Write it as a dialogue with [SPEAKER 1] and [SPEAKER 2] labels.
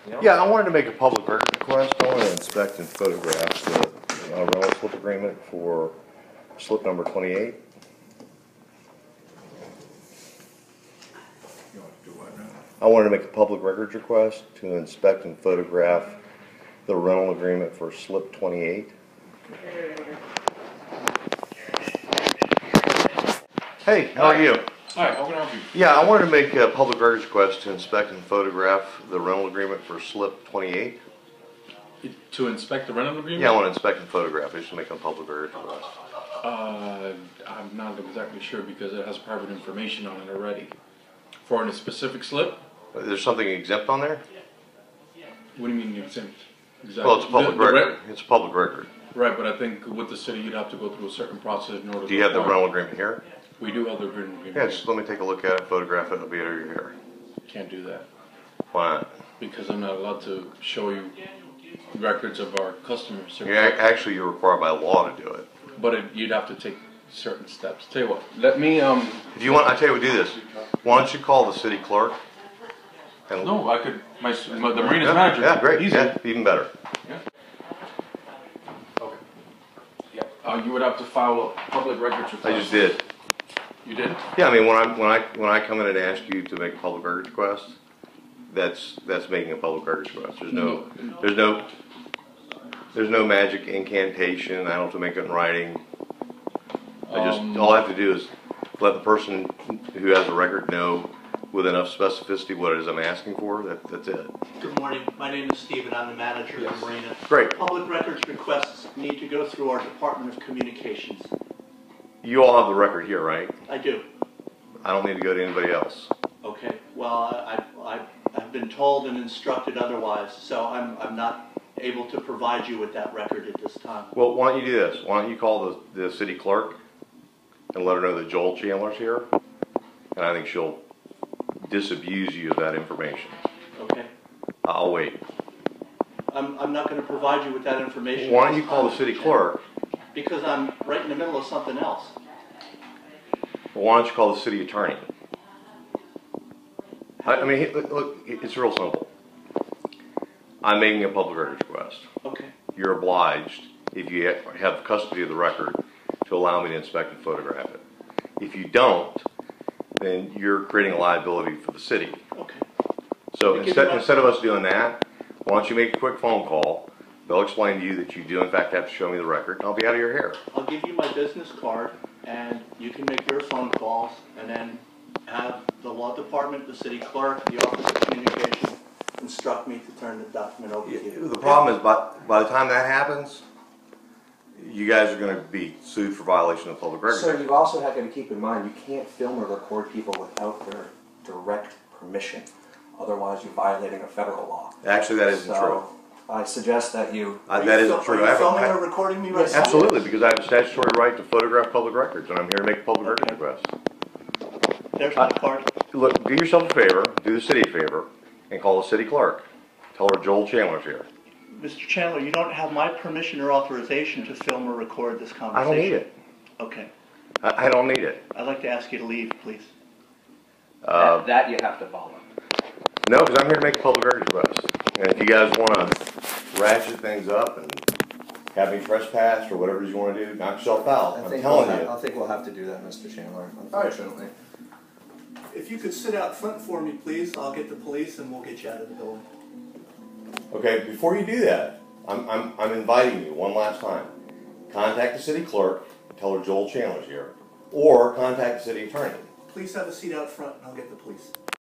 [SPEAKER 1] Yeah, I wanted to make a public record request. I want to inspect and photograph the rental slip agreement for slip number 28. I wanted to make a public records request to inspect and photograph the rental agreement for slip 28. Hey, how are you?
[SPEAKER 2] Hi, how can I help you?
[SPEAKER 1] Yeah, I wanted to make a public records request to inspect and photograph the rental agreement for slip 28.
[SPEAKER 2] To inspect the rental agreement?
[SPEAKER 1] Yeah, I want to inspect and photograph. I just make a public records request.
[SPEAKER 2] I'm not exactly sure because it has private information on it already. For a specific slip?
[SPEAKER 1] There's something exempt on there?
[SPEAKER 2] What do you mean exempt? Exactly.
[SPEAKER 1] Well, it's a public record. It's a public record.
[SPEAKER 2] Right, but I think with the city you'd have to go through a certain process in order to...
[SPEAKER 1] Do you have the rental agreement here?
[SPEAKER 2] We do have the agreement.
[SPEAKER 1] Yeah, just let me take a look at it, photograph it, it'll be over here.
[SPEAKER 2] Can't do that.
[SPEAKER 1] Why not?
[SPEAKER 2] Because I'm not allowed to show you records of our customers.
[SPEAKER 1] Yeah, actually, you're required by law to do it.
[SPEAKER 2] But you'd have to take certain steps. Tell you what, let me
[SPEAKER 1] If you want, I tell you what, do this. Why don't you call the city clerk? And
[SPEAKER 2] No, I could. The marina's manager.
[SPEAKER 1] Yeah, great.
[SPEAKER 2] Easy.
[SPEAKER 1] Yeah, even better.
[SPEAKER 2] Yeah. Okay. Yeah. You would have to file a public records request.
[SPEAKER 1] I just did.
[SPEAKER 2] You did?
[SPEAKER 1] Yeah, I mean, when I come in and ask you to make a public records request, that's making a public records request. There's no magic incantation. I don't have to make it in writing. All I have to do is let the person who has the record know with enough specificity what it is I'm asking for. That's it.
[SPEAKER 3] Good morning. My name is Steve, and I'm the manager of the marina.
[SPEAKER 1] Great.
[SPEAKER 3] Public records requests need to go through our Department of Communications.
[SPEAKER 1] You all have the record here, right?
[SPEAKER 3] I do.
[SPEAKER 1] I don't need to go to anybody else.
[SPEAKER 3] Okay. Well, I've been told and instructed otherwise, so I'm not able to provide you with that record at this time.
[SPEAKER 1] Well, why don't you do this? Why don't you call the city clerk and let her know that Joel Chandler's here, and I think she'll disabuse you of that information.
[SPEAKER 3] Okay.
[SPEAKER 1] I'll wait.
[SPEAKER 3] I'm not going to provide you with that information.
[SPEAKER 1] Why don't you call the city clerk?
[SPEAKER 3] Because I'm right in the middle of something else.
[SPEAKER 1] Well, why don't you call the city attorney? I mean, look, it's real simple. I'm making a public records request.
[SPEAKER 3] Okay.
[SPEAKER 1] You're obliged, if you have custody of the record, to allow me to inspect and photograph it. If you don't, then you're creating a liability for the city.
[SPEAKER 3] Okay.
[SPEAKER 1] So instead of us doing that, why don't you make a quick phone call? They'll explain to you that you do in fact have to show me the record, and I'll be out of your hair.
[SPEAKER 3] I'll give you my business card, and you can make your phone calls, and then have the law department, the city clerk, the office of communication instruct me to turn the document over to you.
[SPEAKER 1] The problem is, by the time that happens, you guys are going to be sued for violation of public records.
[SPEAKER 4] Sir, you've also got to keep in mind you can't film or record people without their direct permission. Otherwise, you're violating a federal law.
[SPEAKER 1] Actually, that isn't true.
[SPEAKER 4] I suggest that you...
[SPEAKER 1] That isn't true.
[SPEAKER 3] Are you filming or recording me right now?
[SPEAKER 1] Absolutely, because I have a statutory right to photograph public records, and I'm here to make a public records request.
[SPEAKER 3] There's my card.
[SPEAKER 1] Look, do yourself a favor, do the city a favor, and call the city clerk. Tell her Joel Chandler's here.
[SPEAKER 3] Mr. Chandler, you don't have my permission or authorization to film or record this conversation.
[SPEAKER 1] I don't need it.
[SPEAKER 3] Okay.
[SPEAKER 1] I don't need it.
[SPEAKER 3] I'd like to ask you to leave, please.
[SPEAKER 4] that you have to follow.
[SPEAKER 1] No, because I'm here to make a public records request. And if you guys want to ratchet things up and have me trespass or whatever you want to do, knock yourself out. I'm telling you.
[SPEAKER 4] I think we'll have to do that, Mr. Chandler, unfortunately.
[SPEAKER 3] If you could sit out front for me, please, I'll get the police and we'll get you out of the building.
[SPEAKER 1] Okay, before you do that, I'm inviting you one last time. Contact the city clerk, tell her Joel Chandler's here, or contact the city attorney.
[SPEAKER 3] Please have a seat out front and I'll get the police.